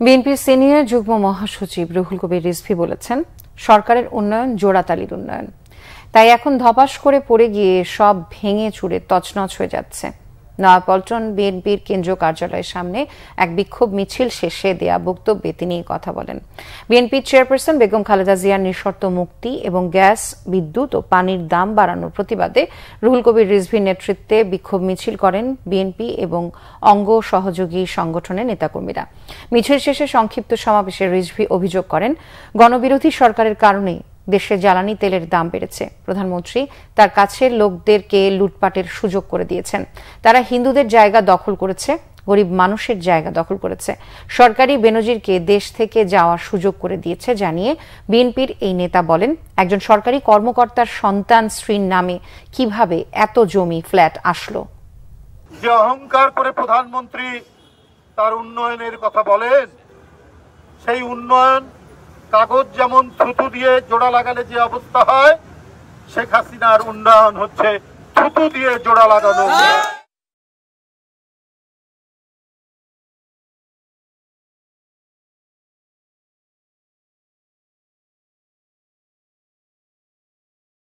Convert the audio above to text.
বিএনপির সিনিয়র যুগ্ম মহাসচিব রুহুল কবির রিজভী বলেছেন, সরকারের উন্নয়ন জোড়াতালির উন্নয়ন, তাই এখন ধপাস করে পড়ে গিয়ে সব ভেঙে চুরে তছনছ হয়ে যাচ্ছে। নয়াপল্টন বিএনপির কেন্দ্রীয় কার্যালয়ের সামনে এক বিক্ষোভ মিছিল শেষে দেয়া বক্তব্যে তিনি কথা বলেন। বিএনপির চেয়ারপারসন বেগম খালেদা জিয়ার নিঃশর্ত মুক্তি এবং গ্যাস, বিদ্যুৎ ও পানির দাম বাড়ানোর প্রতিবাদে রুহুল কবির রিজভীর নেতৃত্বে বিক্ষোভ মিছিল করেন বিএনপি এবং অঙ্গ সহযোগী সংগঠনের নেতাকর্মীরা। মিছিল শেষে সংক্ষিপ্ত সমাবেশে রিজভী অভিযোগ করেন, গণবিরোধী সরকারের কারণে দেশে জ্বালানি তেলের দাম বেড়েছে। প্রধানমন্ত্রী তার কাছের লোকদেরকে লুটপাটের সুযোগ করে দিয়েছেন। তারা হিন্দুদের জায়গা দখল করেছে, গরিব মানুষের জায়গা দখল করেছে, সরকারি বেনজিরকে দেশ থেকে যাওয়ার সুযোগ করে দিয়েছে জানিয়ে বিএনপির এই নেতা বলেন, একজন সরকারি কর্মকর্তার সন্তান স্ত্রীর নামে কিভাবে এত জমি ফ্ল্যাট আসলো। যে অহংকার করে প্রধানমন্ত্রী তার উন্নয়নের কথা বলেন, সেই উন্নয়ন কাগজ যেমন থুতু দিয়ে জোড়া লাগালে যে অবস্থা হয়, শেখ হাসিনার উন্নয়ন হচ্ছে থুতু দিয়ে জোড়া লাগানো।